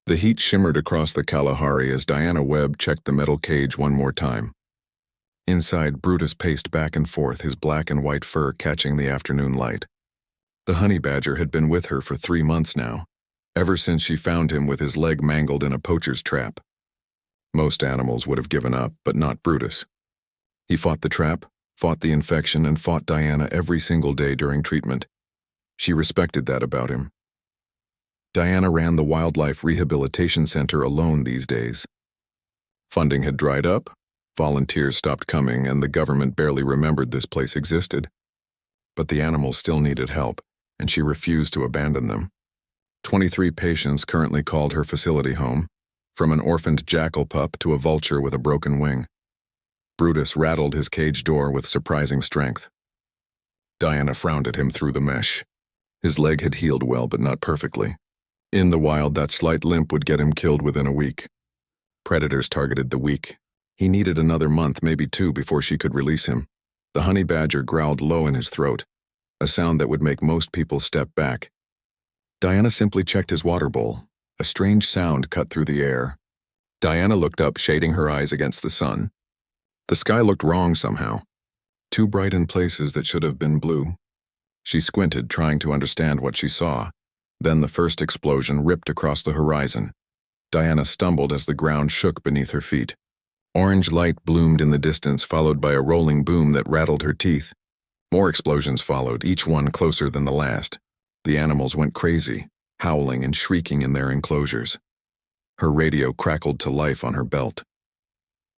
The heat shimmered across the Kalahari as Diana Webb checked the metal cage one more time. Inside, Brutus paced back and forth, his black and white fur catching the afternoon light. The honey badger had been with her for 3 months now, ever since she found him with his leg mangled in a poacher's trap. Most animals would have given up, but not Brutus. He fought the trap, fought the infection, and fought Diana every single day during treatment. She respected that about him. Diana ran the Wildlife Rehabilitation Center alone these days. Funding had dried up, volunteers stopped coming, and the government barely remembered this place existed. But the animals still needed help, and she refused to abandon them. 23 patients currently called her facility home, from an orphaned jackal pup to a vulture with a broken wing. Brutus rattled his cage door with surprising strength. Diana frowned at him through the mesh. His leg had healed well, but not perfectly. In the wild, that slight limp would get him killed within a week. Predators targeted the weak. He needed another month, maybe 2, before she could release him. The honey badger growled low in his throat, a sound that would make most people step back. Diana simply checked his water bowl. A strange sound cut through the air. Diana looked up, shading her eyes against the sun. The sky looked wrong somehow, too bright in places that should have been blue. She squinted, trying to understand what she saw. Then the first explosion ripped across the horizon. Diana stumbled as the ground shook beneath her feet. Orange light bloomed in the distance, followed by a rolling boom that rattled her teeth. More explosions followed, each one closer than the last. The animals went crazy, howling and shrieking in their enclosures. Her radio crackled to life on her belt.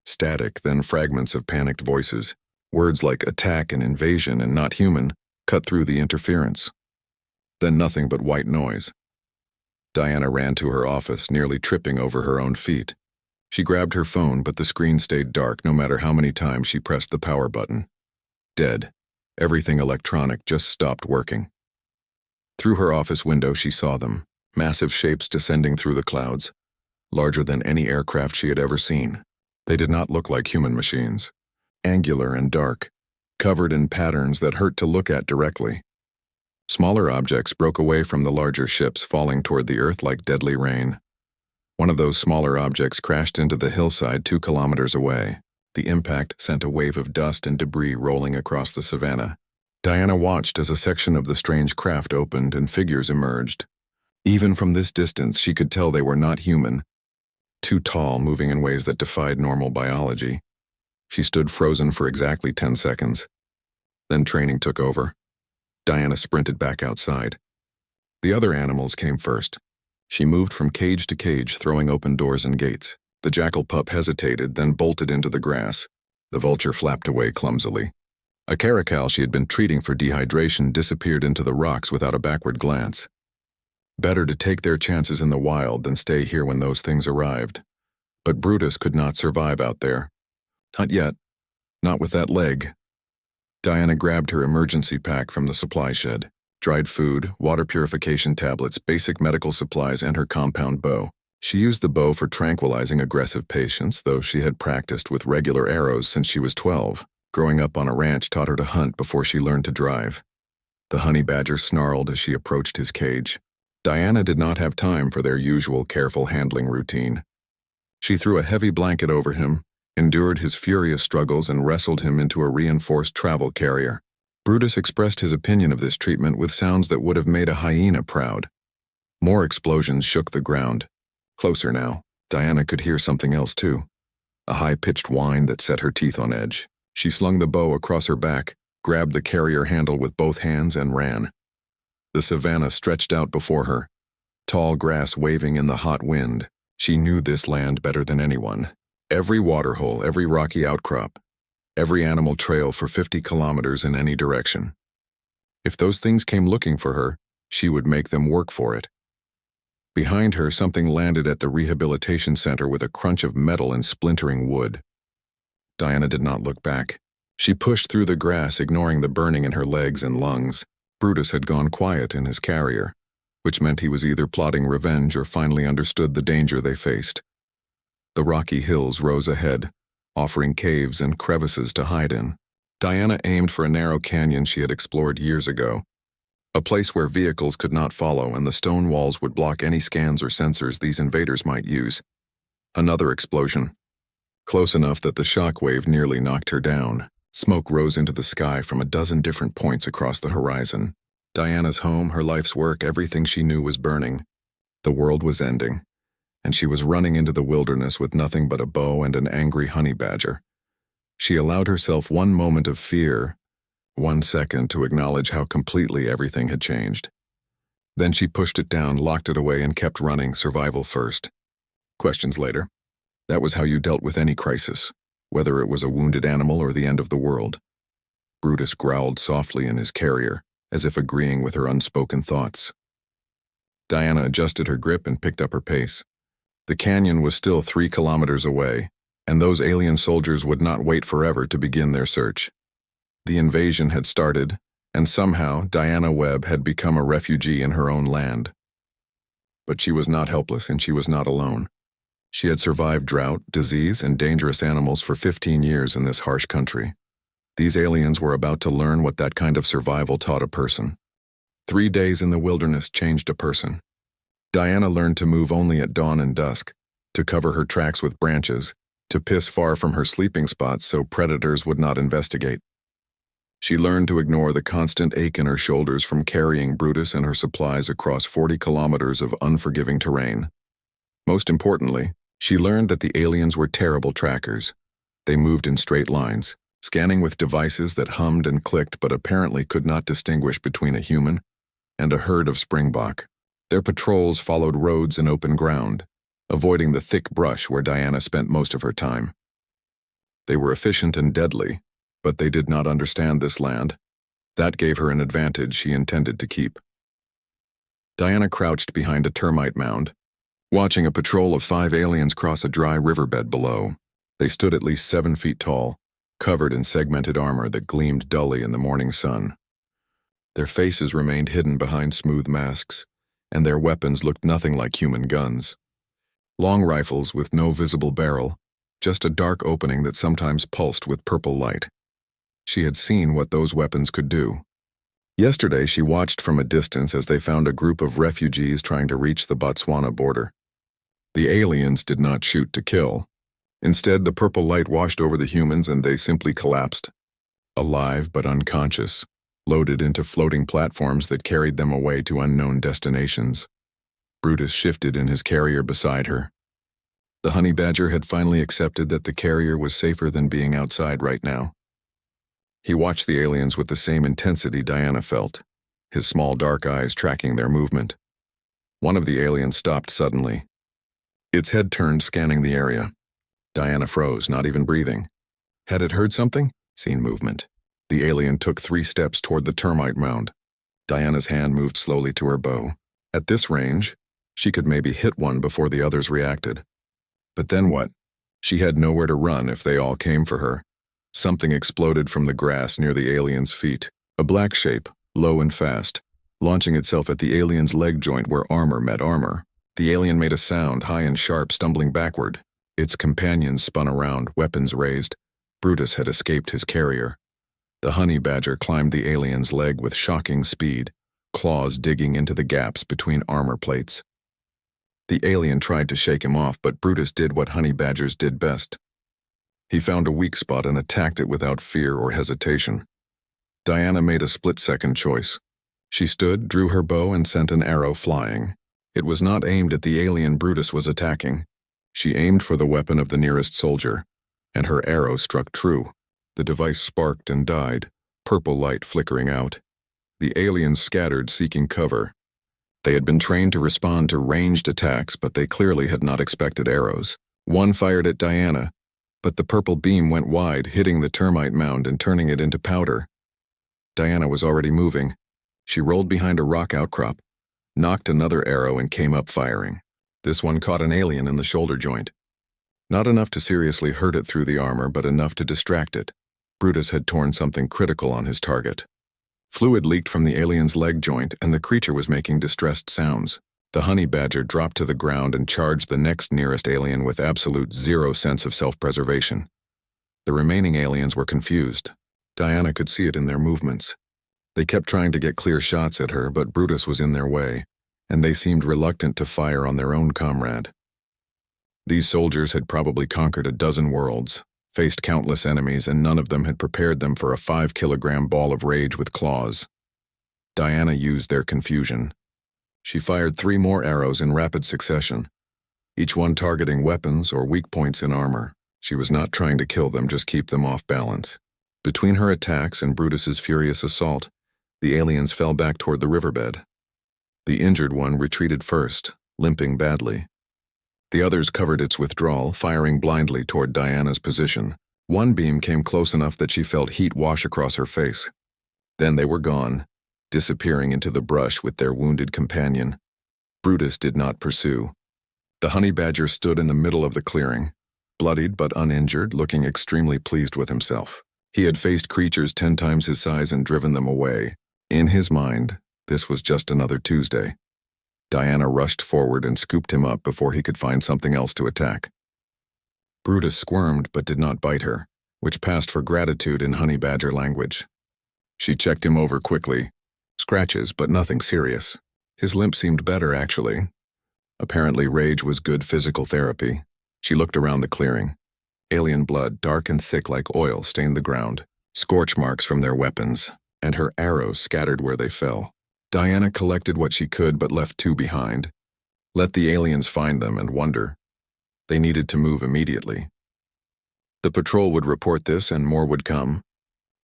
Static, then fragments of panicked voices. Words like attack and invasion and not human cut through the interference. Then nothing but white noise. Diana ran to her office, nearly tripping over her own feet. She grabbed her phone, but the screen stayed dark no matter how many times she pressed the power button. Dead. Everything electronic just stopped working. Through her office window, she saw them, massive shapes descending through the clouds, larger than any aircraft she had ever seen. They did not look like human machines. Angular and dark, covered in patterns that hurt to look at directly. Smaller objects broke away from the larger ships, falling toward the earth like deadly rain. One of those smaller objects crashed into the hillside 2 kilometers away. The impact sent a wave of dust and debris rolling across the savannah. Diana watched as a section of the strange craft opened and figures emerged. Even from this distance, she could tell they were not human. Too tall, moving in ways that defied normal biology. She stood frozen for exactly 10 seconds. Then training took over. Diana sprinted back outside. The other animals came first. She moved from cage to cage, throwing open doors and gates. The jackal pup hesitated, then bolted into the grass. The vulture flapped away clumsily. A caracal she had been treating for dehydration disappeared into the rocks without a backward glance. Better to take their chances in the wild than stay here when those things arrived. But Brutus could not survive out there. Not yet. Not with that leg. Diana grabbed her emergency pack from the supply shed. Dried food, water purification tablets, basic medical supplies, and her compound bow. She used the bow for tranquilizing aggressive patients, though she had practiced with regular arrows since she was 12. Growing up on a ranch taught her to hunt before she learned to drive. The honey badger snarled as she approached his cage. Diana did not have time for their usual careful handling routine. She threw a heavy blanket over him, endured his furious struggles, and wrestled him into a reinforced travel carrier. Brutus expressed his opinion of this treatment with sounds that would have made a hyena proud. More explosions shook the ground. Closer now, Diana could hear something else too. A high-pitched whine that set her teeth on edge. She slung the bow across her back, grabbed the carrier handle with both hands, and ran. The savannah stretched out before her, tall grass waving in the hot wind. She knew this land better than anyone. Every waterhole, every rocky outcrop, every animal trail for 50 kilometers in any direction. If those things came looking for her, she would make them work for it. Behind her, something landed at the rehabilitation center with a crunch of metal and splintering wood. Diana did not look back. She pushed through the grass, ignoring the burning in her legs and lungs. Brutus had gone quiet in his carrier, which meant he was either plotting revenge or finally understood the danger they faced. The rocky hills rose ahead, offering caves and crevices to hide in. Diana aimed for a narrow canyon she had explored years ago. A place where vehicles could not follow and the stone walls would block any scans or sensors these invaders might use. Another explosion. Close enough that the shock wave nearly knocked her down. Smoke rose into the sky from a dozen different points across the horizon. Diana's home, her life's work, everything she knew was burning. The world was ending, and she was running into the wilderness with nothing but a bow and an angry honey badger. She allowed herself one moment of fear, 1 second to acknowledge how completely everything had changed. Then she pushed it down, locked it away, and kept running, survival first. Questions later. That was how you dealt with any crisis, whether it was a wounded animal or the end of the world. Brutus growled softly in his carrier, as if agreeing with her unspoken thoughts. Diana adjusted her grip and picked up her pace. The canyon was still 3 kilometers away, and those alien soldiers would not wait forever to begin their search. The invasion had started, and somehow Diana Webb had become a refugee in her own land. But she was not helpless, and she was not alone. She had survived drought, disease, and dangerous animals for 15 years in this harsh country. These aliens were about to learn what that kind of survival taught a person. 3 days in the wilderness changed a person. Diana learned to move only at dawn and dusk, to cover her tracks with branches, to piss far from her sleeping spots so predators would not investigate. She learned to ignore the constant ache in her shoulders from carrying Brutus and her supplies across 40 kilometers of unforgiving terrain. Most importantly, she learned that the aliens were terrible trackers. They moved in straight lines, scanning with devices that hummed and clicked but apparently could not distinguish between a human and a herd of springbok. Their patrols followed roads and open ground, avoiding the thick brush where Diana spent most of her time. They were efficient and deadly, but they did not understand this land. That gave her an advantage she intended to keep. Diana crouched behind a termite mound, watching a patrol of 5 aliens cross a dry riverbed below. They stood at least 7 feet tall, covered in segmented armor that gleamed dully in the morning sun. Their faces remained hidden behind smooth masks, and their weapons looked nothing like human guns. Long rifles with no visible barrel, just a dark opening that sometimes pulsed with purple light. She had seen what those weapons could do. Yesterday, she watched from a distance as they found a group of refugees trying to reach the Botswana border. The aliens did not shoot to kill. Instead, the purple light washed over the humans and they simply collapsed. Alive but unconscious, loaded into floating platforms that carried them away to unknown destinations. Brutus shifted in his carrier beside her. The honey badger had finally accepted that the carrier was safer than being outside right now. He watched the aliens with the same intensity Diana felt, his small dark eyes tracking their movement. One of the aliens stopped suddenly. Its head turned, scanning the area. Diana froze, not even breathing. Had it heard something? Seen movement. The alien took 3 steps toward the termite mound. Diana's hand moved slowly to her bow. At this range, she could maybe hit one before the others reacted. But then what? She had nowhere to run if they all came for her. Something exploded from the grass near the alien's feet. A black shape, low and fast, launching itself at the alien's leg joint where armor met armor. The alien made a sound, high and sharp, stumbling backward. Its companions spun around, weapons raised. Brutus had escaped his carrier. The honey badger climbed the alien's leg with shocking speed, claws digging into the gaps between armor plates. The alien tried to shake him off, but Brutus did what honey badgers did best. He found a weak spot and attacked it without fear or hesitation. Diana made a split-second choice. She stood, drew her bow, and sent an arrow flying. It was not aimed at the alien Brutus was attacking. She aimed for the weapon of the nearest soldier, and her arrow struck true. The device sparked and died, purple light flickering out. The aliens scattered, seeking cover. They had been trained to respond to ranged attacks, but they clearly had not expected arrows. One fired at Diana, but the purple beam went wide, hitting the termite mound and turning it into powder. Diana was already moving. She rolled behind a rock outcrop, knocked another arrow, and came up firing. This one caught an alien in the shoulder joint. Not enough to seriously hurt it through the armor, but enough to distract it. Brutus had torn something critical on his target. Fluid leaked from the alien's leg joint, and the creature was making distressed sounds. The honey badger dropped to the ground and charged the next nearest alien with absolute zero sense of self-preservation. The remaining aliens were confused. Diana could see it in their movements. They kept trying to get clear shots at her, but Brutus was in their way, and they seemed reluctant to fire on their own comrade. These soldiers had probably conquered a dozen worlds, faced countless enemies, and none of them had prepared them for a 5-kilogram ball of rage with claws. Diana used their confusion. She fired 3 more arrows in rapid succession, each one targeting weapons or weak points in armor. She was not trying to kill them, just keep them off balance. Between her attacks and Brutus's furious assault, the aliens fell back toward the riverbed. The injured one retreated first, limping badly. The others covered its withdrawal, firing blindly toward Diana's position. One beam came close enough that she felt heat wash across her face. Then they were gone, disappearing into the brush with their wounded companion. Brutus did not pursue. The honey badger stood in the middle of the clearing, bloodied but uninjured, looking extremely pleased with himself. He had faced creatures 10 times his size and driven them away. In his mind, this was just another Tuesday. Diana rushed forward and scooped him up before he could find something else to attack. Brutus squirmed but did not bite her, which passed for gratitude in honey badger language. She checked him over quickly. Scratches, but nothing serious. His limp seemed better, actually. Apparently, rage was good physical therapy. She looked around the clearing. Alien blood, dark and thick like oil, stained the ground, scorch marks from their weapons, and her arrows scattered where they fell. Diana collected what she could but left 2 behind. Let the aliens find them and wonder. They needed to move immediately. The patrol would report this and more would come.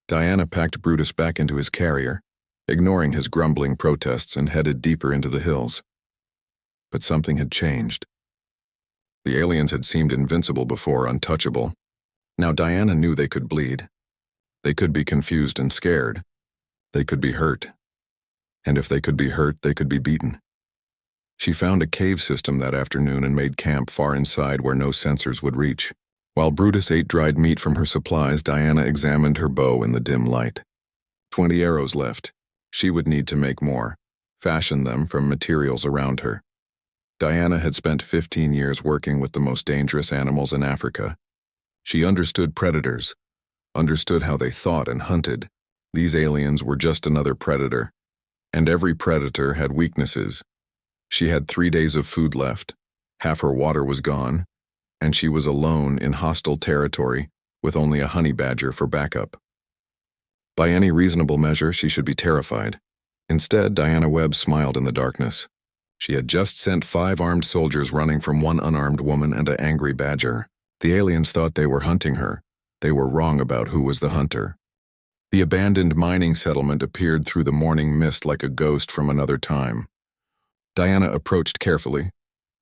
Diana packed Brutus back into his carrier, ignoring his grumbling protests, and headed deeper into the hills. But something had changed. The aliens had seemed invincible before, untouchable. Now Diana knew they could bleed. They could be confused and scared. They could be hurt. And if they could be hurt, they could be beaten. She found a cave system that afternoon and made camp far inside where no sensors would reach. While Brutus ate dried meat from her supplies, Diana examined her bow in the dim light. 20 arrows left. She would need to make more, fashion them from materials around her. Diana had spent 15 years working with the most dangerous animals in Africa. She understood predators, understood how they thought and hunted. These aliens were just another predator, and every predator had weaknesses. She had 3 days of food left, half her water was gone, and she was alone in hostile territory with only a honey badger for backup. By any reasonable measure, she should be terrified. Instead, Diana Webb smiled in the darkness. She had just sent 5 armed soldiers running from 1 unarmed woman and an angry badger. The aliens thought they were hunting her. They were wrong about who was the hunter. The abandoned mining settlement appeared through the morning mist like a ghost from another time. Diana approached carefully,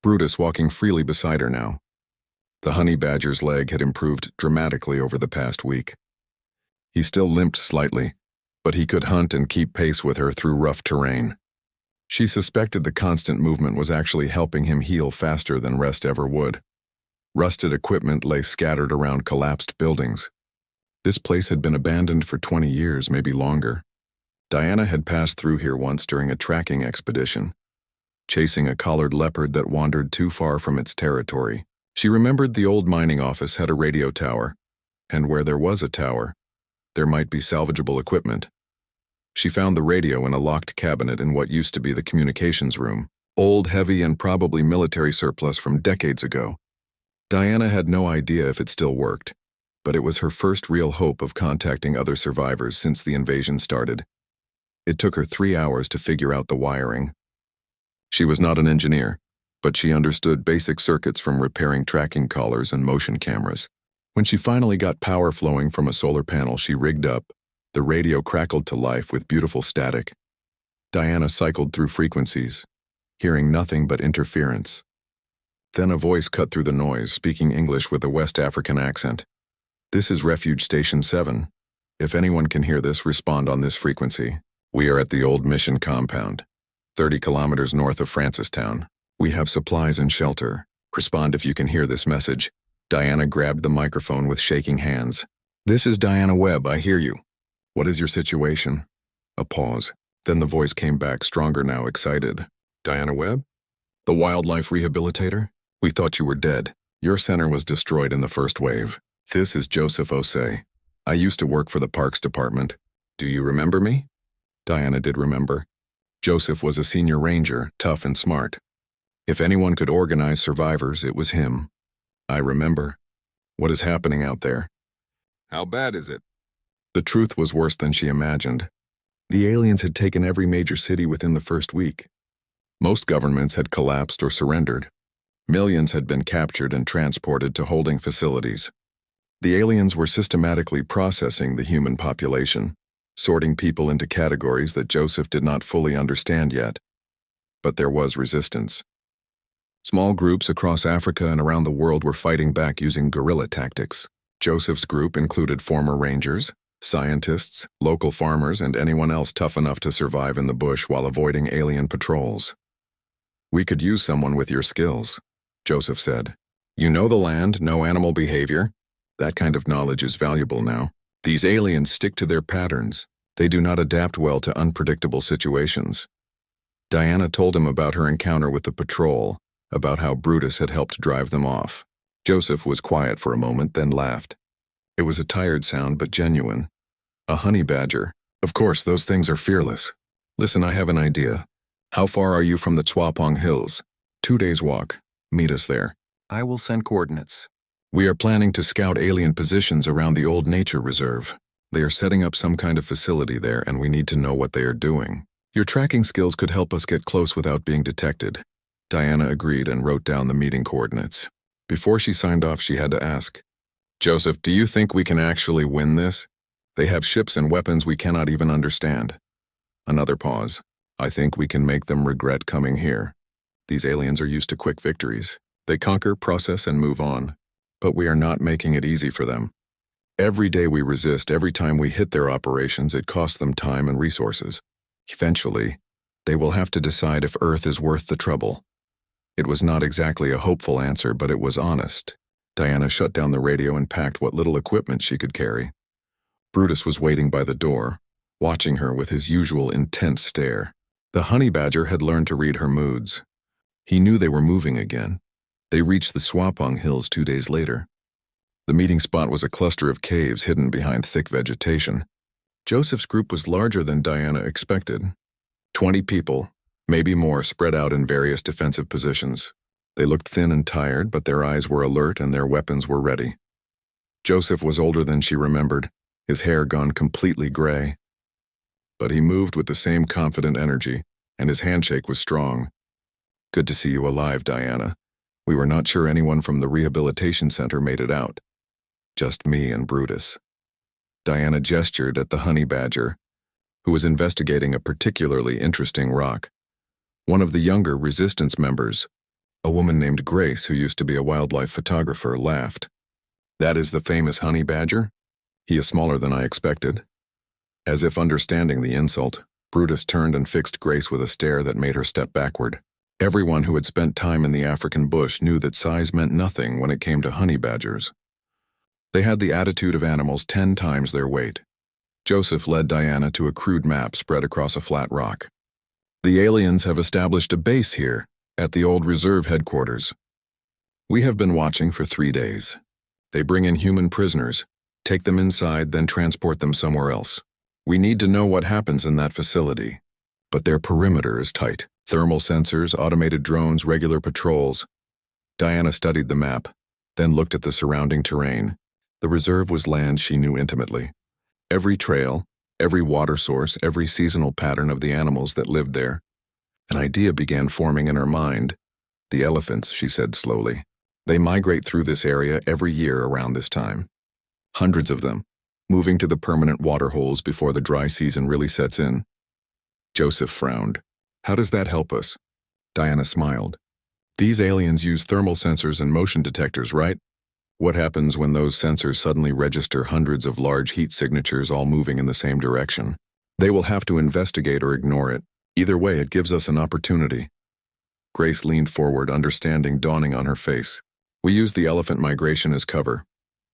Brutus walking freely beside her now. The honey badger's leg had improved dramatically over the past week. He still limped slightly, but he could hunt and keep pace with her through rough terrain. She suspected the constant movement was actually helping him heal faster than rest ever would. Rusted equipment lay scattered around collapsed buildings. This place had been abandoned for 20 years, maybe longer. Diana had passed through here once during a tracking expedition, chasing a collared leopard that wandered too far from its territory. She remembered the old mining office had a radio tower, and where there was a tower, there might be salvageable equipment. She found the radio in a locked cabinet in what used to be the communications room, old, heavy, and probably military surplus from decades ago. Diana had no idea if it still worked, but it was her first real hope of contacting other survivors since the invasion started. It took her 3 hours to figure out the wiring. She was not an engineer, but she understood basic circuits from repairing tracking collars and motion cameras. When she finally got power flowing from a solar panel she rigged up, the radio crackled to life with beautiful static. Diana cycled through frequencies, hearing nothing but interference. Then a voice cut through the noise, speaking English with a West African accent. "This is Refuge Station 7. If anyone can hear this, respond on this frequency. We are at the old mission compound, 30 kilometers north of Francistown. We have supplies and shelter. Respond if you can hear this message." Diana grabbed the microphone with shaking hands. "This is Diana Webb, I hear you. What is your situation?" A pause. Then the voice came back, stronger now, excited. "Diana Webb? The wildlife rehabilitator? We thought you were dead. Your center was destroyed in the first wave. This is Joseph Osei. I used to work for the Parks Department. Do you remember me?" Diana did remember. Joseph was a senior ranger, tough and smart. If anyone could organize survivors, it was him. I remember. What is happening out there? How bad is it? The truth was worse than she imagined. The aliens had taken every major city within the first week. Most governments had collapsed or surrendered. Millions had been captured and transported to holding facilities. The aliens were systematically processing the human population, sorting people into categories that Joseph did not fully understand yet. But there was resistance. Small groups across Africa and around the world were fighting back using guerrilla tactics. Joseph's group included former rangers, scientists, local farmers, and anyone else tough enough to survive in the bush while avoiding alien patrols. "We could use someone with your skills," Joseph said. "You know the land, know animal behavior. That kind of knowledge is valuable now. These aliens stick to their patterns. They do not adapt well to unpredictable situations." Diana told him about her encounter with the patrol, about how Brutus had helped drive them off. Joseph was quiet for a moment, then laughed. It was a tired sound, but genuine. "A honey badger. Of course, those things are fearless. Listen, I have an idea. How far are you from the Chwapong Hills? 2 days' walk. Meet us there. I will send coordinates. We are planning to scout alien positions around the old nature reserve. They are setting up some kind of facility there, and we need to know what they are doing. Your tracking skills could help us get close without being detected." Diana agreed and wrote down the meeting coordinates. Before she signed off, she had to ask, "Joseph, do you think we can actually win this? They have ships and weapons we cannot even understand." Another pause. "I think we can make them regret coming here. These aliens are used to quick victories. They conquer, process, and move on. But we are not making it easy for them. Every day we resist, every time we hit their operations, it costs them time and resources. Eventually, they will have to decide if Earth is worth the trouble." It was not exactly a hopeful answer, but it was honest. Diana shut down the radio and packed what little equipment she could carry. Brutus was waiting by the door, watching her with his usual intense stare. The honey badger had learned to read her moods. He knew they were moving again. They reached the Chwapong Hills 2 days later. The meeting spot was a cluster of caves hidden behind thick vegetation. Joseph's group was larger than Diana expected. 20 people, maybe more, spread out in various defensive positions. They looked thin and tired, but their eyes were alert and their weapons were ready. Joseph was older than she remembered, his hair gone completely gray. But he moved with the same confident energy, and his handshake was strong. "Good to see you alive, Diana. We were not sure anyone from the rehabilitation center made it out. Just me and Brutus." Diana gestured at the honey badger, who was investigating a particularly interesting rock. One of the younger resistance members, a woman named Grace who used to be a wildlife photographer, laughed. "That is the famous honey badger? He is smaller than I expected." As if understanding the insult, Brutus turned and fixed Grace with a stare that made her step backward. Everyone who had spent time in the African bush knew that size meant nothing when it came to honey badgers. They had the attitude of animals 10 times their weight. Joseph led Diana to a crude map spread across a flat rock. "The aliens have established a base here, at the old reserve headquarters. We have been watching for 3 days. They bring in human prisoners, take them inside, then transport them somewhere else. We need to know what happens in that facility. But their perimeter is tight. Thermal sensors, automated drones, regular patrols." Diana studied the map, then looked at the surrounding terrain. The reserve was land she knew intimately. Every trail, every water source, every seasonal pattern of the animals that lived there. An idea began forming in her mind. "The elephants," she said slowly. "They migrate through this area every year around this time. Hundreds of them, moving to the permanent water holes before the dry season really sets in." Joseph frowned. "How does that help us?" Diana smiled. "These aliens use thermal sensors and motion detectors, right? What happens when those sensors suddenly register hundreds of large heat signatures all moving in the same direction? They will have to investigate or ignore it. Either way, it gives us an opportunity." Grace leaned forward, understanding dawning on her face. "We use the elephant migration as cover."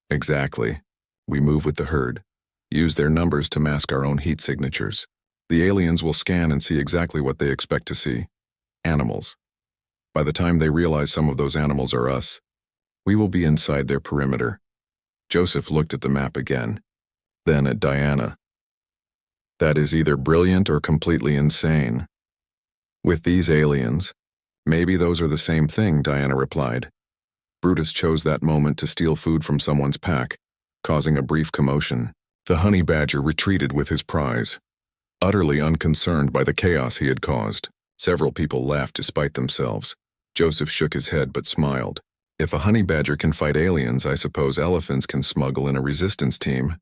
"Exactly. We move with the herd. Use their numbers to mask our own heat signatures. The aliens will scan and see exactly what they expect to see. Animals. By the time they realize some of those animals are us, we will be inside their perimeter." Joseph looked at the map again, then at Diana. That is either brilliant or completely insane. With these aliens, maybe those are the same thing, Diana replied. Brutus chose that moment to steal food from someone's pack, causing a brief commotion. The honey badger retreated with his prize, utterly unconcerned by the chaos he had caused. Several people laughed to spite themselves. Joseph shook his head but smiled. If a honey badger can fight aliens, I suppose elephants can smuggle in a resistance team.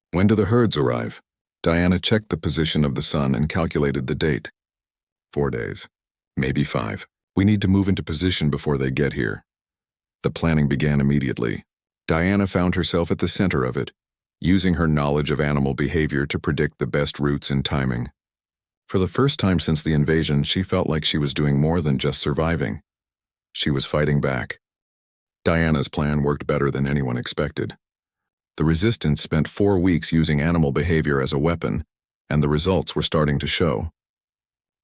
When do the herds arrive? Diana checked the position of the sun and calculated the date. 4 days. Maybe 5. We need to move into position before they get here. The planning began immediately. Diana found herself at the center of it, using her knowledge of animal behavior to predict the best routes and timing. For the first time since the invasion, she felt like she was doing more than just surviving. She was fighting back. Diana's plan worked better than anyone expected. The resistance spent 4 weeks using animal behavior as a weapon, and the results were starting to show.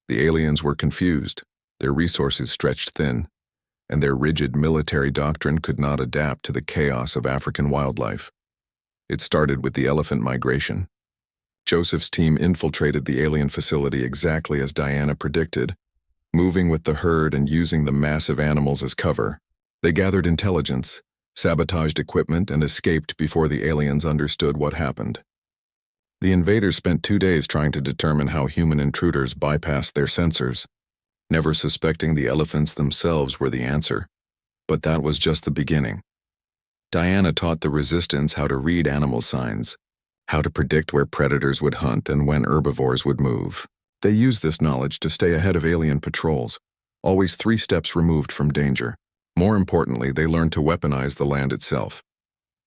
The aliens were confused, their resources stretched thin, and their rigid military doctrine could not adapt to the chaos of African wildlife. It started with the elephant migration. Joseph's team infiltrated the alien facility exactly as Diana predicted, moving with the herd and using the massive animals as cover. They gathered intelligence, sabotaged equipment, and escaped before the aliens understood what happened. The invaders spent 2 days trying to determine how human intruders bypassed their sensors, never suspecting the elephants themselves were the answer. But that was just the beginning. Diana taught the resistance how to read animal signs, how to predict where predators would hunt and when herbivores would move. They used this knowledge to stay ahead of alien patrols, always 3 steps removed from danger. More importantly, they learned to weaponize the land itself.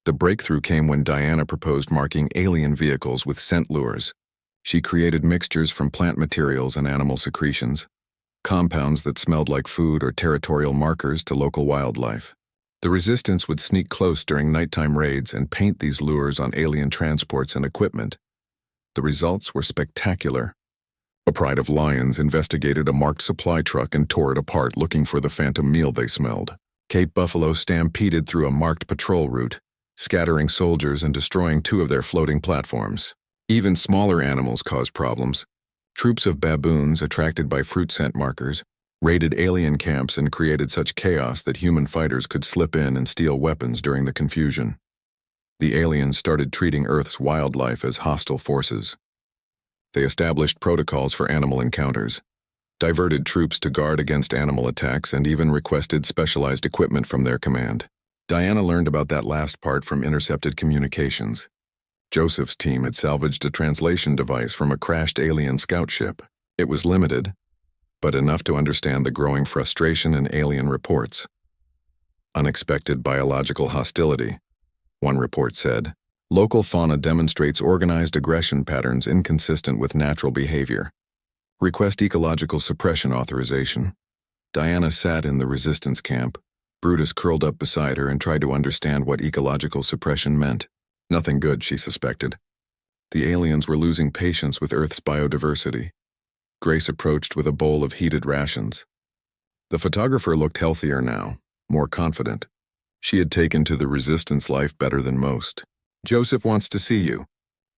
The breakthrough came when Diana proposed marking alien vehicles with scent lures. She created mixtures from plant materials and animal secretions, compounds that smelled like food or territorial markers to local wildlife. The resistance would sneak close during nighttime raids and paint these lures on alien transports and equipment. The results were spectacular. A pride of lions investigated a marked supply truck and tore it apart looking for the phantom meal they smelled. Cape buffalo stampeded through a marked patrol route, scattering soldiers and destroying 2 of their floating platforms. Even smaller animals caused problems. Troops of baboons, attracted by fruit scent markers, raided alien camps and created such chaos that human fighters could slip in and steal weapons during the confusion. The aliens started treating Earth's wildlife as hostile forces. They established protocols for animal encounters, diverted troops to guard against animal attacks, and even requested specialized equipment from their command. Diana learned about that last part from intercepted communications. Joseph's team had salvaged a translation device from a crashed alien scout ship. It was limited, but enough to understand the growing frustration in alien reports. Unexpected biological hostility, one report said. Local fauna demonstrates organized aggression patterns inconsistent with natural behavior. Request ecological suppression authorization. Diana sat in the resistance camp. Brutus curled up beside her and tried to understand what ecological suppression meant. Nothing good, she suspected. The aliens were losing patience with Earth's biodiversity. Grace approached with a bowl of heated rations. The photographer looked healthier now, more confident. She had taken to the resistance life better than most. Joseph wants to see you.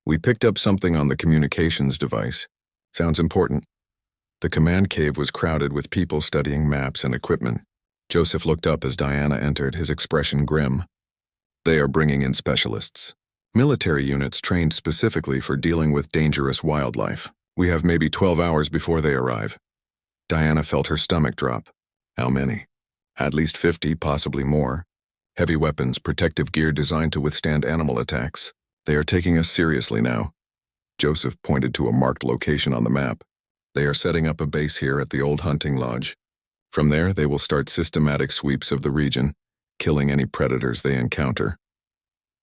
We picked up something on the communications device. Sounds important. The command cave was crowded with people studying maps and equipment. Joseph looked up as Diana entered, his expression grim. They are bringing in specialists. Military units trained specifically for dealing with dangerous wildlife. We have maybe 12 hours before they arrive. Diana felt her stomach drop. How many? At least 50, possibly more. Heavy weapons, protective gear designed to withstand animal attacks. They are taking us seriously now. Joseph pointed to a marked location on the map. They are setting up a base here at the old hunting lodge. From there, they will start systematic sweeps of the region, killing any predators they encounter.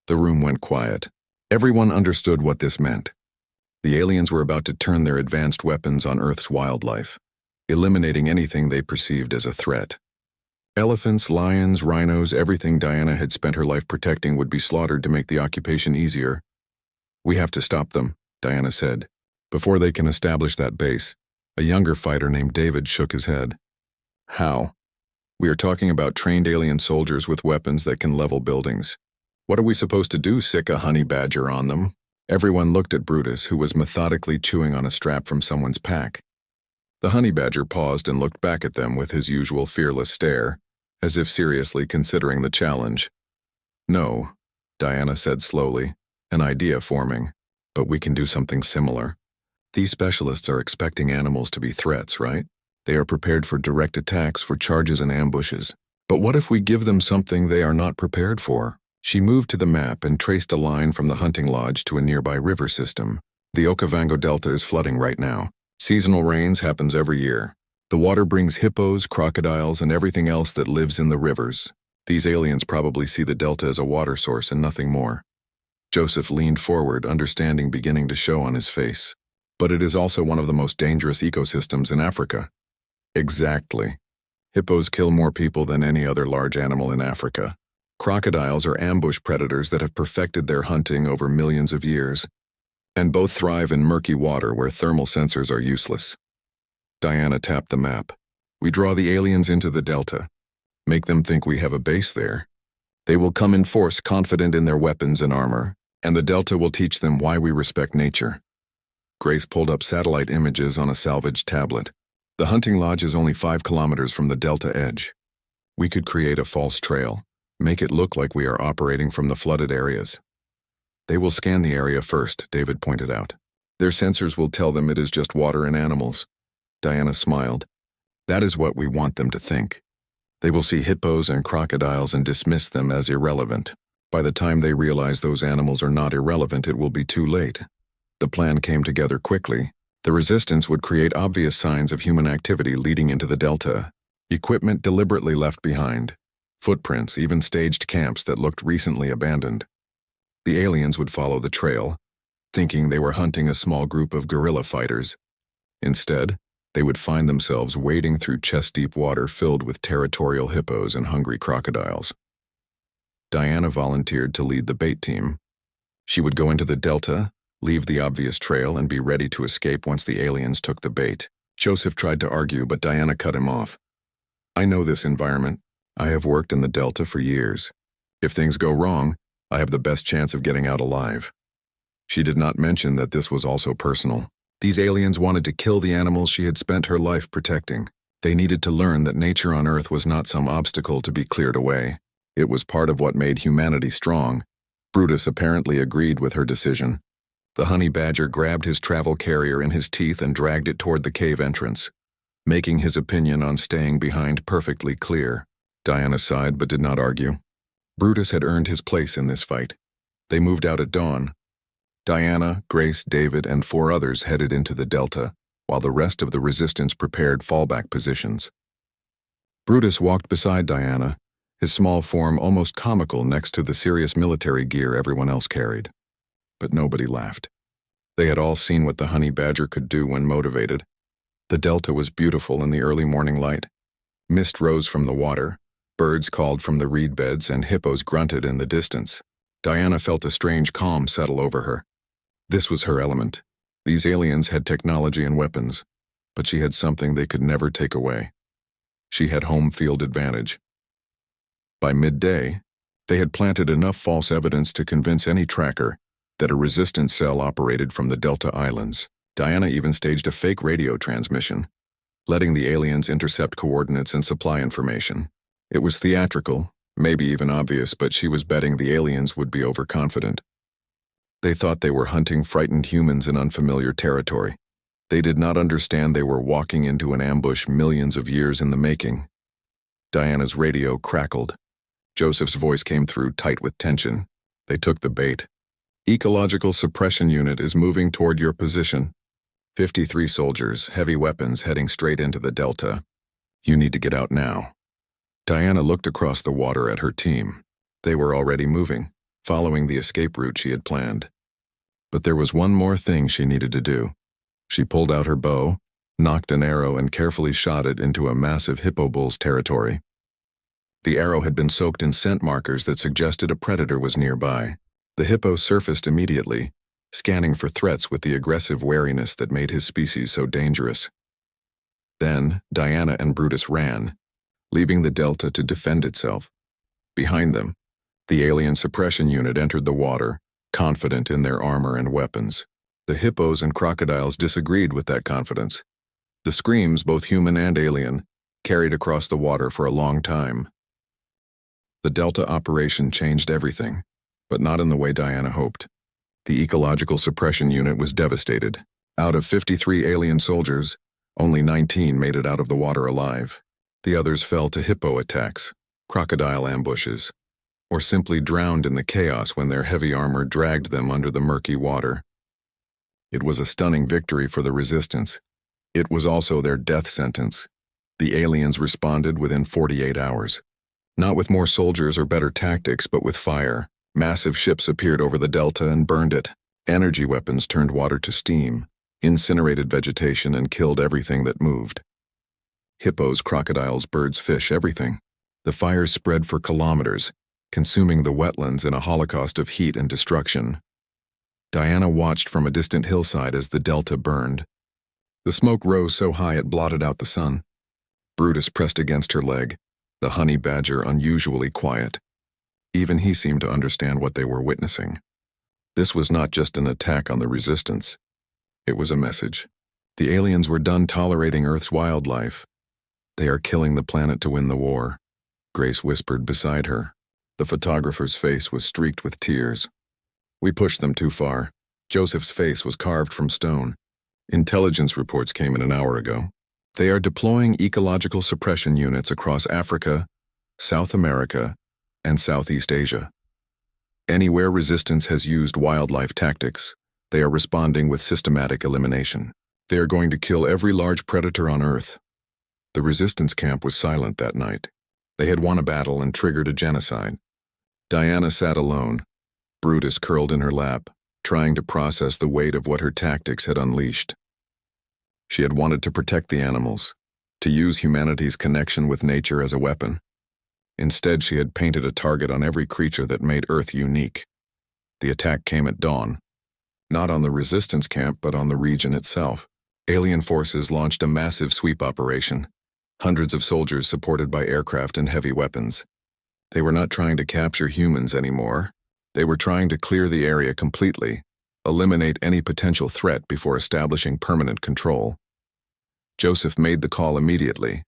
The room went quiet. Everyone understood what this meant. The aliens were about to turn their advanced weapons on Earth's wildlife, eliminating anything they perceived as a threat. Elephants, lions, rhinos, everything Diana had spent her life protecting would be slaughtered to make the occupation easier. We have to stop them, Diana said. Before they can establish that base, a younger fighter named David shook his head. How? We are talking about trained alien soldiers with weapons that can level buildings. What are we supposed to do, sick a honey badger on them? Everyone looked at Brutus, who was methodically chewing on a strap from someone's pack. The honey badger paused and looked back at them with his usual fearless stare, as if seriously considering the challenge. "No," Diana said slowly, an idea forming. "But we can do something similar. These specialists are expecting animals to be threats, right? They are prepared for direct attacks, for charges and ambushes. But what if we give them something they are not prepared for?" She moved to the map and traced a line from the hunting lodge to a nearby river system. "The Okavango Delta is flooding right now. Seasonal rains happens every year. The water brings hippos, crocodiles, and everything else that lives in the rivers. These aliens probably see the delta as a water source and nothing more." Joseph leaned forward, understanding beginning to show on his face. "But it is also one of the most dangerous ecosystems in Africa." "Exactly. Hippos kill more people than any other large animal in Africa. Crocodiles are ambush predators that have perfected their hunting over millions of years, and both thrive in murky water where thermal sensors are useless." Diana tapped the map. "We draw the aliens into the delta. Make them think we have a base there. They will come in force, confident in their weapons and armor, and the delta will teach them why we respect nature." Grace pulled up satellite images on a salvaged tablet. "The hunting lodge is only 5 kilometers from the delta edge. We could create a false trail, make it look like we are operating from the flooded areas." "They will scan the area first," David pointed out. "Their sensors will tell them it is just water and animals." Diana smiled. "That is what we want them to think. They will see hippos and crocodiles and dismiss them as irrelevant. By the time they realize those animals are not irrelevant, it will be too late." The plan came together quickly. The resistance would create obvious signs of human activity leading into the delta. Equipment deliberately left behind. Footprints, even staged camps that looked recently abandoned. The aliens would follow the trail, thinking they were hunting a small group of guerrilla fighters. Instead, they would find themselves wading through chest-deep water filled with territorial hippos and hungry crocodiles. Diana volunteered to lead the bait team. She would go into the delta, leave the obvious trail, and be ready to escape once the aliens took the bait. Joseph tried to argue, but Diana cut him off. "I know this environment. I have worked in the delta for years. If things go wrong, I have the best chance of getting out alive." She did not mention that this was also personal. These aliens wanted to kill the animals she had spent her life protecting. They needed to learn that nature on Earth was not some obstacle to be cleared away. It was part of what made humanity strong. Brutus apparently agreed with her decision. The honey badger grabbed his travel carrier in his teeth and dragged it toward the cave entrance, making his opinion on staying behind perfectly clear. Diana sighed but did not argue. Brutus had earned his place in this fight. They moved out at dawn. Diana, Grace, David, and 4 others headed into the delta, while the rest of the resistance prepared fallback positions. Brutus walked beside Diana, his small form almost comical next to the serious military gear everyone else carried. But nobody laughed. They had all seen what the honey badger could do when motivated. The delta was beautiful in the early morning light. Mist rose from the water, birds called from the reed beds, and hippos grunted in the distance. Diana felt a strange calm settle over her. This was her element. These aliens had technology and weapons, but she had something they could never take away. She had home field advantage. By midday, they had planted enough false evidence to convince any tracker that a resistance cell operated from the Delta Islands. Diana even staged a fake radio transmission, letting the aliens intercept coordinates and supply information. It was theatrical, maybe even obvious, but she was betting the aliens would be overconfident. They thought they were hunting frightened humans in unfamiliar territory. They did not understand they were walking into an ambush millions of years in the making. Diana's radio crackled. Joseph's voice came through tight with tension. They took the bait. "Ecological suppression unit is moving toward your position. 53 soldiers, heavy weapons heading straight into the delta. You need to get out now." Diana looked across the water at her team. They were already moving, following the escape route she had planned. But there was one more thing she needed to do. She pulled out her bow, nocked an arrow, and carefully shot it into a massive hippo bull's territory. The arrow had been soaked in scent markers that suggested a predator was nearby. The hippo surfaced immediately, scanning for threats with the aggressive wariness that made his species so dangerous. Then, Diana and Brutus ran, leaving the delta to defend itself. Behind them, the alien suppression unit entered the water, confident in their armor and weapons. The hippos and crocodiles disagreed with that confidence. The screams, both human and alien, carried across the water for a long time. The Delta operation changed everything, but not in the way Diana hoped. The ecological suppression unit was devastated. Out of 53 alien soldiers, only 19 made it out of the water alive. The others fell to hippo attacks, crocodile ambushes, or simply drowned in the chaos when their heavy armor dragged them under the murky water. It was a stunning victory for the Resistance. It was also their death sentence. The aliens responded within 48 hours. Not with more soldiers or better tactics, but with fire. Massive ships appeared over the Delta and burned it. Energy weapons turned water to steam, incinerated vegetation, and killed everything that moved. Hippos, crocodiles, birds, fish, everything. The fires spread for kilometers, consuming the wetlands in a holocaust of heat and destruction. Diana watched from a distant hillside as the Delta burned. The smoke rose so high it blotted out the sun. Brutus pressed against her leg, the honey badger unusually quiet. Even he seemed to understand what they were witnessing. This was not just an attack on the Resistance. It was a message. The aliens were done tolerating Earth's wildlife. They are killing the planet to win the war, Grace whispered beside her. The photographer's face was streaked with tears. We pushed them too far. Joseph's face was carved from stone. Intelligence reports came in an hour ago. They are deploying ecological suppression units across Africa, South America, and Southeast Asia. Anywhere Resistance has used wildlife tactics, they are responding with systematic elimination. They are going to kill every large predator on Earth. The Resistance camp was silent that night. They had won a battle and triggered a genocide. Diana sat alone, Brutus curled in her lap, trying to process the weight of what her tactics had unleashed. She had wanted to protect the animals, to use humanity's connection with nature as a weapon. Instead, she had painted a target on every creature that made Earth unique. The attack came at dawn. Not on the Resistance camp, but on the region itself. Alien forces launched a massive sweep operation. Hundreds of soldiers supported by aircraft and heavy weapons. They were not trying to capture humans anymore. They were trying to clear the area completely, eliminate any potential threat before establishing permanent control. Joseph made the call immediately.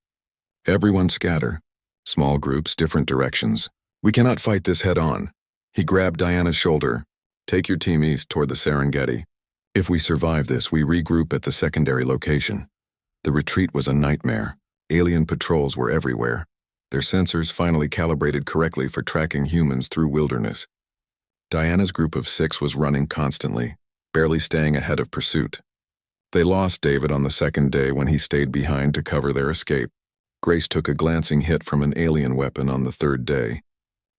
Everyone scatter. Small groups, different directions. We cannot fight this head-on. He grabbed Diana's shoulder. Take your team east toward the Serengeti. If we survive this, we regroup at the secondary location. The retreat was a nightmare. Alien patrols were everywhere. Their sensors finally calibrated correctly for tracking humans through wilderness. Diana's group of 6 was running constantly, barely staying ahead of pursuit. They lost David on the second day when he stayed behind to cover their escape. Grace took a glancing hit from an alien weapon on the third day,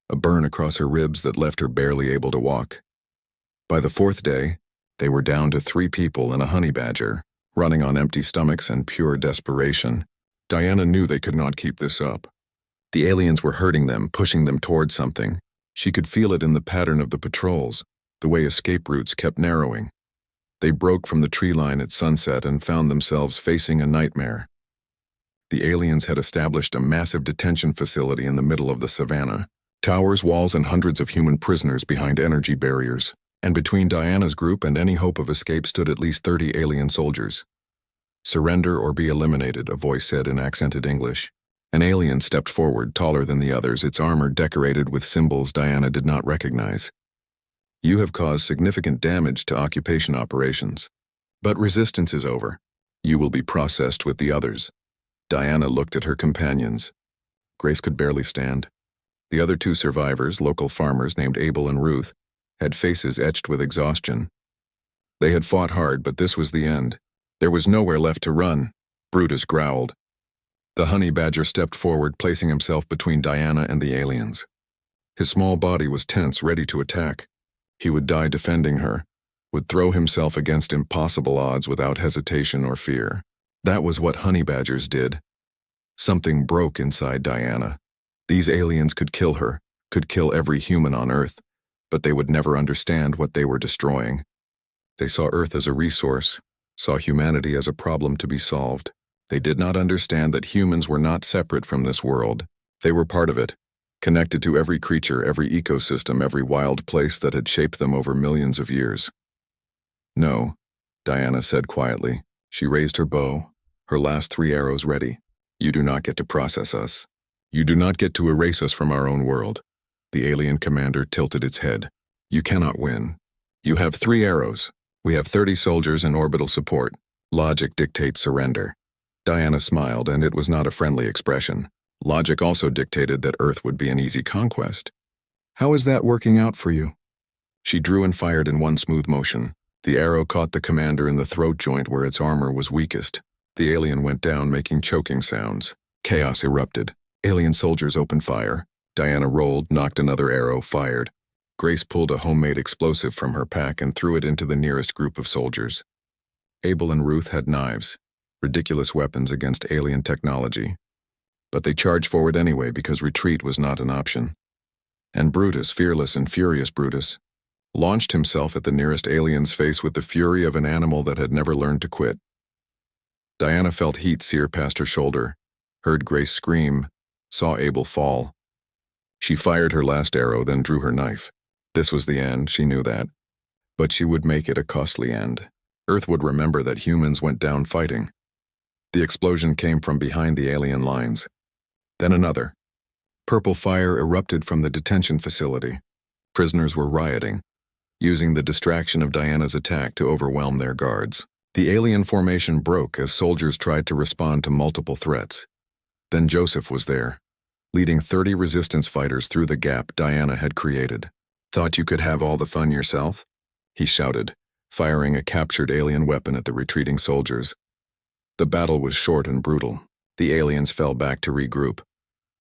a burn across her ribs that left her barely able to walk. By the fourth day, they were down to 3 people and a honey badger, running on empty stomachs and pure desperation. Diana knew they could not keep this up. The aliens were hurting them, pushing them towards something. She could feel it in the pattern of the patrols, the way escape routes kept narrowing. They broke from the tree line at sunset and found themselves facing a nightmare. The aliens had established a massive detention facility in the middle of the savannah. Towers, walls, and hundreds of human prisoners behind energy barriers. And between Diana's group and any hope of escape stood at least 30 alien soldiers. Surrender or be eliminated, a voice said in accented English. An alien stepped forward, taller than the others, its armor decorated with symbols Diana did not recognize. You have caused significant damage to occupation operations. But resistance is over. You will be processed with the others. Diana looked at her companions. Grace could barely stand. The other 2 survivors, local farmers named Abel and Ruth, had faces etched with exhaustion. They had fought hard, but this was the end. There was nowhere left to run. Brutus growled. The honey badger stepped forward, placing himself between Diana and the aliens. His small body was tense, ready to attack. He would die defending her, would throw himself against impossible odds without hesitation or fear. That was what honey badgers did. Something broke inside Diana. These aliens could kill her, could kill every human on Earth, but they would never understand what they were destroying. They saw Earth as a resource, saw humanity as a problem to be solved. They did not understand that humans were not separate from this world. They were part of it, connected to every creature, every ecosystem, every wild place that had shaped them over millions of years. "No," Diana said quietly. She raised her bow, her last 3 arrows ready. "You do not get to process us. You do not get to erase us from our own world." The alien commander tilted its head. "You cannot win. You have 3 arrows. We have 30 soldiers and orbital support. Logic dictates surrender." Diana smiled, and it was not a friendly expression. Logic also dictated that Earth would be an easy conquest. "How is that working out for you?" She drew and fired in one smooth motion. The arrow caught the commander in the throat joint where its armor was weakest. The alien went down, making choking sounds. Chaos erupted. Alien soldiers opened fire. Diana rolled, knocked another arrow, fired. Grace pulled a homemade explosive from her pack and threw it into the nearest group of soldiers. Abel and Ruth had knives, ridiculous weapons against alien technology. But they charged forward anyway because retreat was not an option. And Brutus, fearless and furious Brutus, launched himself at the nearest alien's face with the fury of an animal that had never learned to quit. Diana felt heat sear past her shoulder, heard Grace scream, saw Abel fall. She fired her last arrow, then drew her knife. This was the end, she knew that. But she would make it a costly end. Earth would remember that humans went down fighting. The explosion came from behind the alien lines. Then another. Purple fire erupted from the detention facility. Prisoners were rioting, using the distraction of Diana's attack to overwhelm their guards. The alien formation broke as soldiers tried to respond to multiple threats. Then Joseph was there, leading 30 resistance fighters through the gap Diana had created. "Thought you could have all the fun yourself?" he shouted, firing a captured alien weapon at the retreating soldiers. The battle was short and brutal. The aliens fell back to regroup.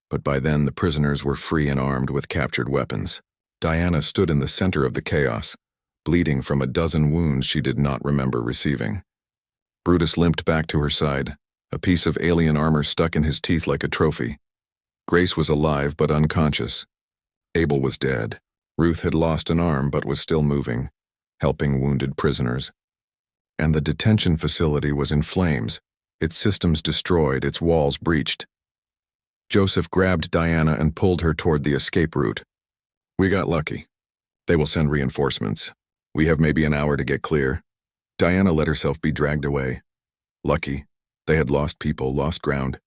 But by then the prisoners were free and armed with captured weapons. Diana stood in the center of the chaos, bleeding from a dozen wounds she did not remember receiving. Brutus limped back to her side, a piece of alien armor stuck in his teeth like a trophy. Grace was alive but unconscious. Abel was dead. Ruth had lost an arm but was still moving, helping wounded prisoners. And the detention facility was in flames, its systems destroyed, its walls breached. Joseph grabbed Diana and pulled her toward the escape route. "We got lucky. They will send reinforcements. We have maybe an hour to get clear." Diana let herself be dragged away. Lucky. They had lost people, lost ground,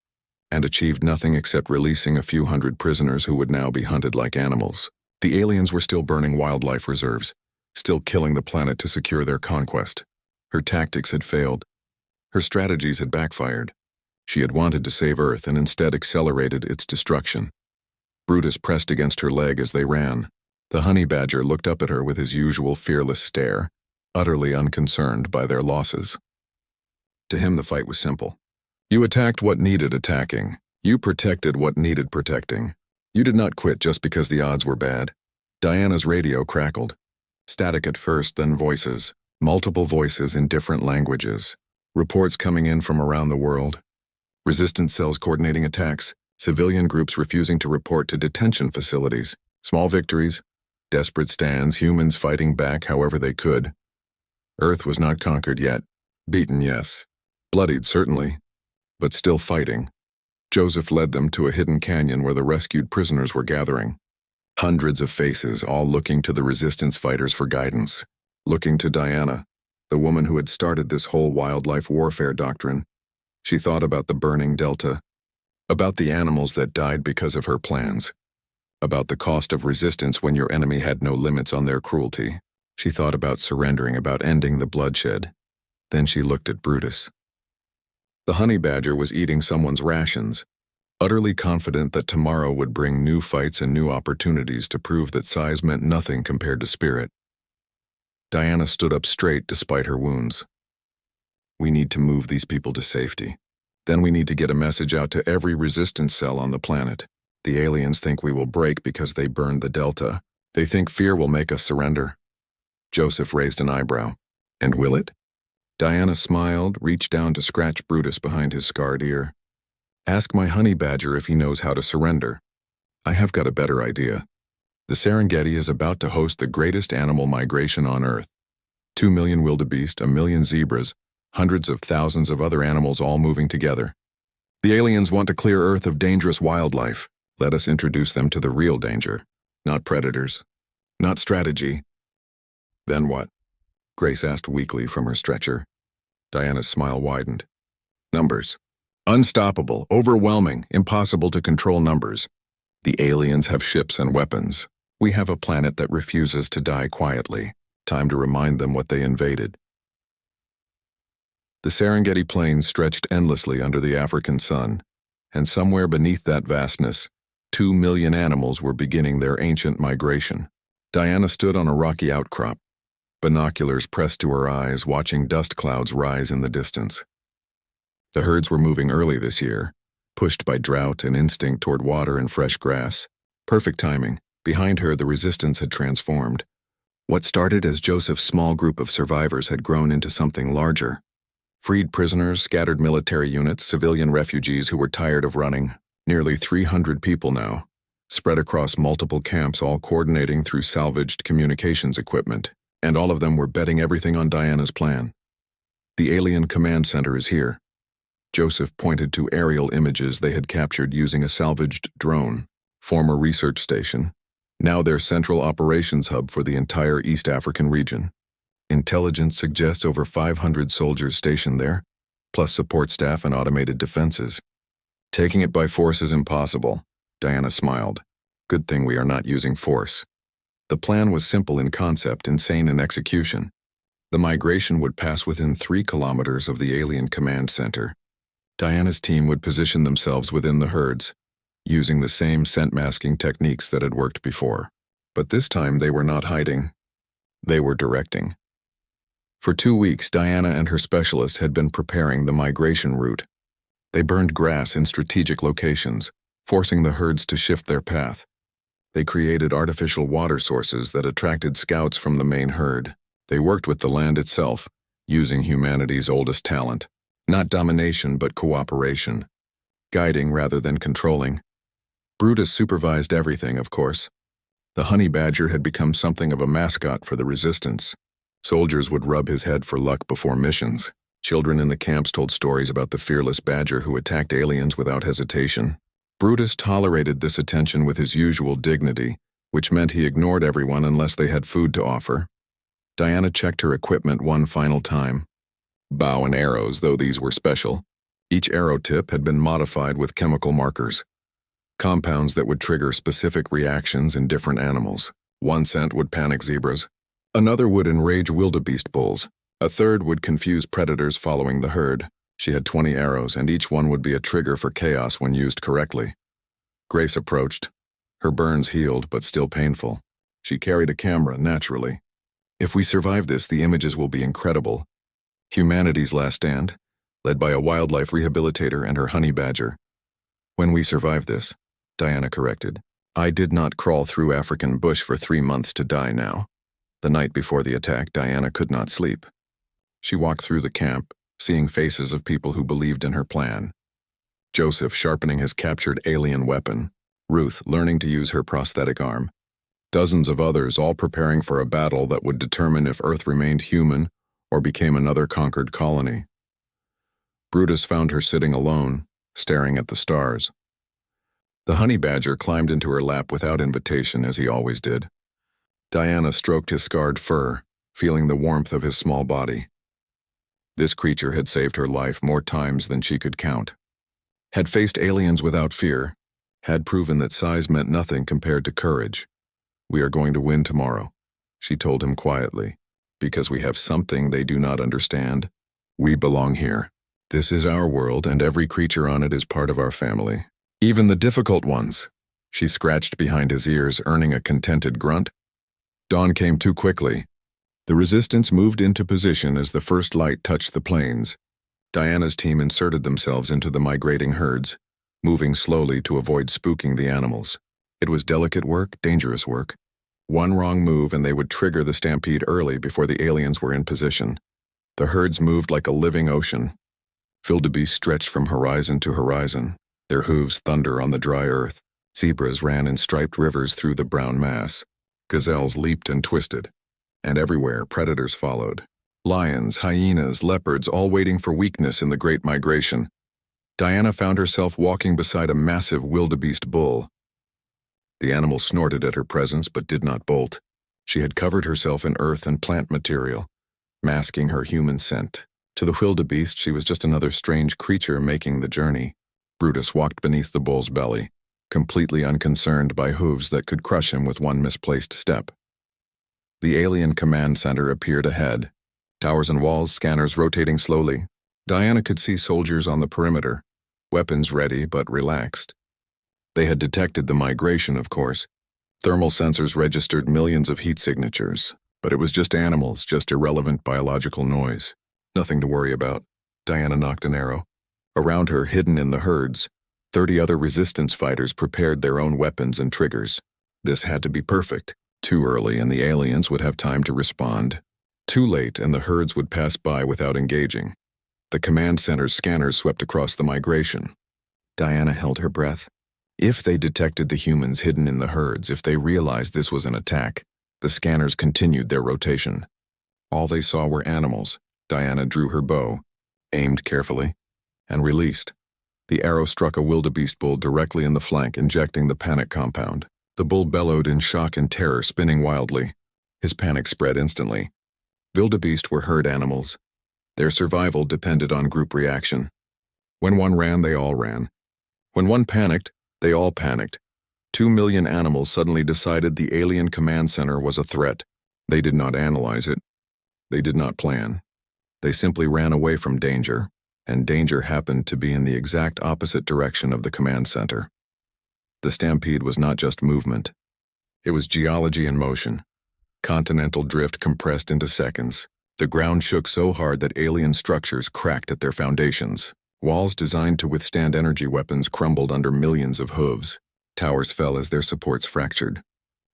and achieved nothing except releasing a few hundred prisoners who would now be hunted like animals. The aliens were still burning wildlife reserves, still killing the planet to secure their conquest. Her tactics had failed. Her strategies had backfired. She had wanted to save Earth and instead accelerated its destruction. Brutus pressed against her leg as they ran. The honey badger looked up at her with his usual fearless stare, utterly unconcerned by their losses. To him the fight was simple. You attacked what needed attacking. You protected what needed protecting. You did not quit just because the odds were bad. Diana's radio crackled. Static at first, then voices. Multiple voices in different languages. Reports coming in from around the world. Resistance cells coordinating attacks. Civilian groups refusing to report to detention facilities. Small victories. Desperate stands, humans fighting back however they could. Earth was not conquered yet. Beaten, yes. Bloodied, certainly. But still fighting. Joseph led them to a hidden canyon where the rescued prisoners were gathering. Hundreds of faces, all looking to the resistance fighters for guidance. Looking to Diana, the woman who had started this whole wildlife warfare doctrine. She thought about the burning delta, about the animals that died because of her plans, about the cost of resistance when your enemy had no limits on their cruelty. She thought about surrendering, about ending the bloodshed. Then she looked at Brutus. The honey badger was eating someone's rations, utterly confident that tomorrow would bring new fights and new opportunities to prove that size meant nothing compared to spirit. Diana stood up straight despite her wounds. We need to move these people to safety. Then we need to get a message out to every resistance cell on the planet. The aliens think we will break because they burned the delta. They think fear will make us surrender. Joseph raised an eyebrow. And will it? Diana smiled, reached down to scratch Brutus behind his scarred ear. Ask my honey badger if he knows how to surrender. I have got a better idea. The Serengeti is about to host the greatest animal migration on Earth. 2 million wildebeest, 1 million zebras, hundreds of thousands of other animals all moving together. The aliens want to clear Earth of dangerous wildlife. Let us introduce them to the real danger. Not predators. Not strategy. Then what? Grace asked weakly from her stretcher. Diana's smile widened. Numbers. Unstoppable, overwhelming, impossible to control numbers. The aliens have ships and weapons. We have a planet that refuses to die quietly. Time to remind them what they invaded. The Serengeti plains stretched endlessly under the African sun, and somewhere beneath that vastness, 2 million animals were beginning their ancient migration. Diana stood on a rocky outcrop, binoculars pressed to her eyes, watching dust clouds rise in the distance. The herds were moving early this year, pushed by drought and instinct toward water and fresh grass. Perfect timing. Behind her, the resistance had transformed. What started as Joseph's small group of survivors had grown into something larger. Freed prisoners, scattered military units, civilian refugees who were tired of running. Nearly 300 people now, spread across multiple camps, all coordinating through salvaged communications equipment, and all of them were betting everything on Diana's plan. The alien command center is here. Joseph pointed to aerial images they had captured using a salvaged drone. Former research station, now their central operations hub for the entire East African region. Intelligence suggests over 500 soldiers stationed there, plus support staff and automated defenses. Taking it by force is impossible, Diana smiled. Good thing we are not using force. The plan was simple in concept, insane in execution. The migration would pass within 3 kilometers of the alien command center. Diana's team would position themselves within the herds, using the same scent masking techniques that had worked before. But this time they were not hiding. They were directing. For 2 weeks, Diana and her specialists had been preparing the migration route. They burned grass in strategic locations, forcing the herds to shift their path. They created artificial water sources that attracted scouts from the main herd. They worked with the land itself, using humanity's oldest talent. Not domination, but cooperation. Guiding rather than controlling. Brutus supervised everything, of course. The honey badger had become something of a mascot for the resistance. Soldiers would rub his head for luck before missions. Children in the camps told stories about the fearless badger who attacked aliens without hesitation. Brutus tolerated this attention with his usual dignity, which meant he ignored everyone unless they had food to offer. Diana checked her equipment one final time. Bow and arrows, though these were special. Each arrow tip had been modified with chemical markers. Compounds that would trigger specific reactions in different animals. One scent would panic zebras. Another would enrage wildebeest bulls. A third would confuse predators following the herd. She had 20 arrows, and each one would be a trigger for chaos when used correctly. Grace approached. Her burns healed, but still painful. She carried a camera, naturally. If we survive this, the images will be incredible. Humanity's last stand, led by a wildlife rehabilitator and her honey badger. When we survive this, Diana corrected. I did not crawl through African bush for 3 months to die now. The night before the attack, Diana could not sleep. She walked through the camp, seeing faces of people who believed in her plan. Joseph sharpening his captured alien weapon. Ruth learning to use her prosthetic arm. Dozens of others all preparing for a battle that would determine if Earth remained human or became another conquered colony. Brutus found her sitting alone, staring at the stars. The honey badger climbed into her lap without invitation, as he always did. Diana stroked his scarred fur, feeling the warmth of his small body. This creature had saved her life more times than she could count. Had faced aliens without fear, had proven that size meant nothing compared to courage. We are going to win tomorrow, she told him quietly, because we have something they do not understand. We belong here. This is our world, and every creature on it is part of our family. Even the difficult ones. She scratched behind his ears, earning a contented grunt. Dawn came too quickly. The resistance moved into position as the first light touched the plains. Diana's team inserted themselves into the migrating herds, moving slowly to avoid spooking the animals. It was delicate work, dangerous work. One wrong move and they would trigger the stampede early before the aliens were in position. The herds moved like a living ocean. Wildebeest stretched from horizon to horizon, their hooves thunder on the dry earth. Zebras ran in striped rivers through the brown mass. Gazelles leaped and twisted. And everywhere predators followed. Lions, hyenas, leopards, all waiting for weakness in the great migration. Diana found herself walking beside a massive wildebeest bull, The animal snorted at her presence but did not bolt. She had covered herself in earth and plant material, masking her human scent. To the wildebeest, she was just another strange creature making the journey. Brutus walked beneath the bull's belly, completely unconcerned by hooves that could crush him with one misplaced step. The alien command center appeared ahead. Towers and walls, scanners rotating slowly. Diana could see soldiers on the perimeter, weapons ready but relaxed. They had detected the migration, of course. Thermal sensors registered millions of heat signatures, but it was just animals, just irrelevant biological noise. Nothing to worry about. Diana knocked an arrow. Around her, hidden in the herds, 30 other resistance fighters prepared their own weapons and triggers. This had to be perfect. Too early and the aliens would have time to respond. Too late and the herds would pass by without engaging. The command center's scanners swept across the migration. Diana held her breath. If they detected the humans hidden in the herds, if they realized this was an attack, the scanners continued their rotation. All they saw were animals. Diana drew her bow, aimed carefully, and released. The arrow struck a wildebeest bull directly in the flank, injecting the panic compound. The bull bellowed in shock and terror, spinning wildly. His panic spread instantly. Wildebeest were herd animals. Their survival depended on group reaction. When one ran, they all ran. When one panicked, they all panicked. 2 million animals suddenly decided the alien command center was a threat. They did not analyze it. They did not plan. They simply ran away from danger, and danger happened to be in the exact opposite direction of the command center. The stampede was not just movement. It was geology in motion. Continental drift compressed into seconds. The ground shook so hard that alien structures cracked at their foundations. Walls designed to withstand energy weapons crumbled under millions of hooves. Towers fell as their supports fractured.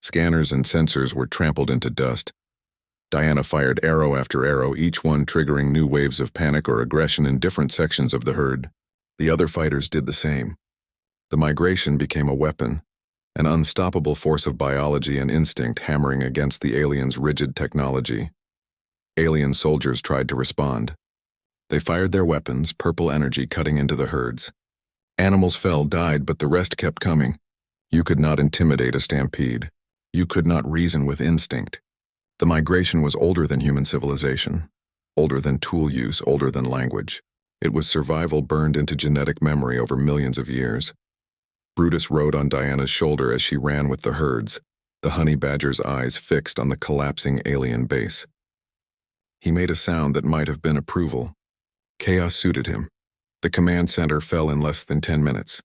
Scanners and sensors were trampled into dust. Diana fired arrow after arrow, each one triggering new waves of panic or aggression in different sections of the herd. The other fighters did the same. The migration became a weapon, an unstoppable force of biology and instinct hammering against the aliens' rigid technology. Alien soldiers tried to respond. They fired their weapons, purple energy cutting into the herds. Animals fell, died, but the rest kept coming. You could not intimidate a stampede. You could not reason with instinct. The migration was older than human civilization, older than tool use, older than language. It was survival burned into genetic memory over millions of years. Brutus rode on Diana's shoulder as she ran with the herds, the honey badger's eyes fixed on the collapsing alien base. He made a sound that might have been approval. Chaos suited him. The command center fell in less than 10 minutes.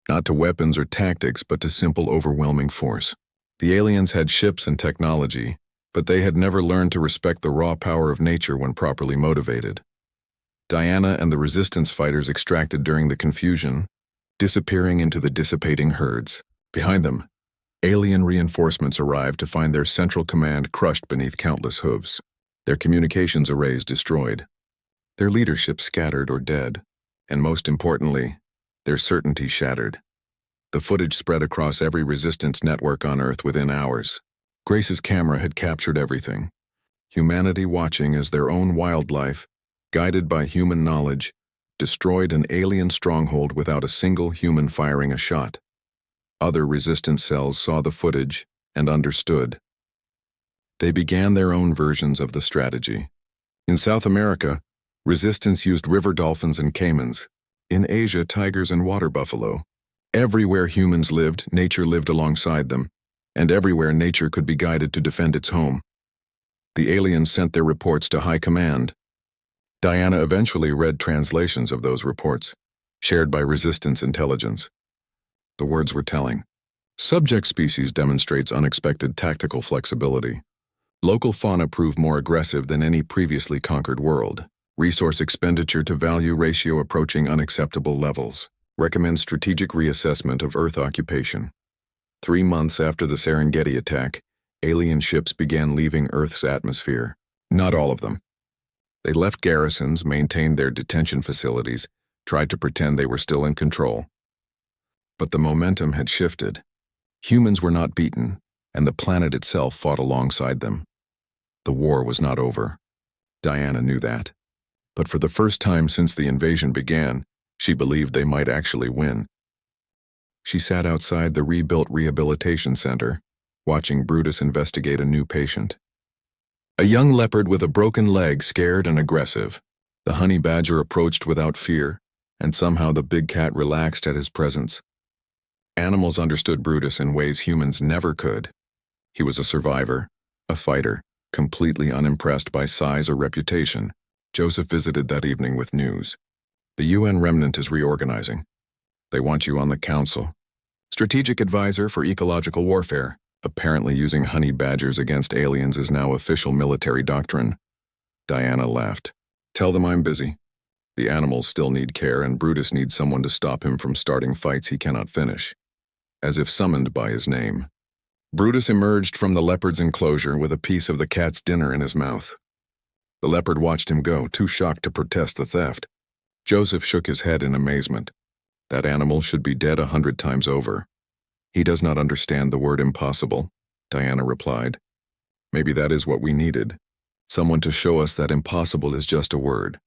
Not to weapons or tactics, but to simple, overwhelming force. The aliens had ships and technology, but they had never learned to respect the raw power of nature when properly motivated. Diana and the resistance fighters extracted during the confusion, disappearing into the dissipating herds. Behind them, alien reinforcements arrived to find their central command crushed beneath countless hooves, their communications arrays destroyed, their leadership scattered or dead, and most importantly, their certainty shattered. The footage spread across every resistance network on Earth within hours. Grace's camera had captured everything. Humanity watching as their own wildlife, guided by human knowledge, destroyed an alien stronghold without a single human firing a shot. Other resistance cells saw the footage and understood. They began their own versions of the strategy. In South America, resistance used river dolphins and caimans. In Asia, tigers and water buffalo. Everywhere humans lived, nature lived alongside them, and everywhere nature could be guided to defend its home. The aliens sent their reports to high command. Diana eventually read translations of those reports, shared by resistance intelligence. The words were telling. Subject species demonstrates unexpected tactical flexibility. Local fauna prove more aggressive than any previously conquered world. Resource expenditure to value ratio approaching unacceptable levels. Recommend strategic reassessment of Earth occupation. 3 months after the Serengeti attack, alien ships began leaving Earth's atmosphere. Not all of them. They left garrisons, maintained their detention facilities, tried to pretend they were still in control. But the momentum had shifted. Humans were not beaten, and the planet itself fought alongside them. The war was not over. Diana knew that. But for the first time since the invasion began, she believed they might actually win. She sat outside the rebuilt rehabilitation center, watching Brutus investigate a new patient. A young leopard with a broken leg, scared and aggressive. The honey badger approached without fear, and somehow the big cat relaxed at his presence. Animals understood Brutus in ways humans never could. He was a survivor, a fighter, completely unimpressed by size or reputation. Joseph visited that evening with news. The UN remnant is reorganizing. They want you on the council. Strategic advisor for ecological warfare. Apparently using honey badgers against aliens is now official military doctrine. Diana laughed. Tell them I'm busy. The animals still need care, and Brutus needs someone to stop him from starting fights he cannot finish. As if summoned by his name, Brutus emerged from the leopard's enclosure with a piece of the cat's dinner in his mouth. The leopard watched him go, too shocked to protest the theft. Joseph shook his head in amazement. That animal should be dead 100 times over. He does not understand the word impossible, Diana replied. Maybe that is what we needed. Someone to show us that impossible is just a word.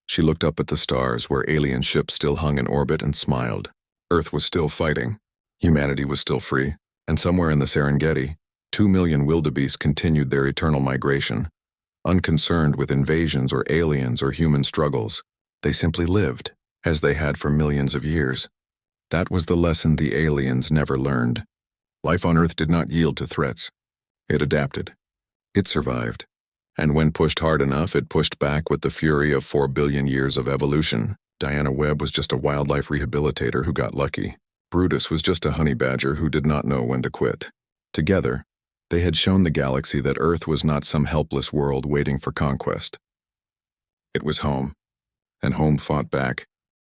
She looked up at the stars where alien ships still hung in orbit and smiled. Earth was still fighting. Humanity was still free. And somewhere in the Serengeti, 2 million wildebeest continued their eternal migration. Unconcerned with invasions or aliens or human struggles, they simply lived, as they had for millions of years. That was the lesson the aliens never learned. Life on Earth did not yield to threats. It adapted. It survived. And when pushed hard enough, it pushed back with the fury of 4 billion years of evolution. Diana Webb was just a wildlife rehabilitator who got lucky. Brutus was just a honey badger who did not know when to quit. Together, they had shown the galaxy that Earth was not some helpless world waiting for conquest. It was home, and home fought back.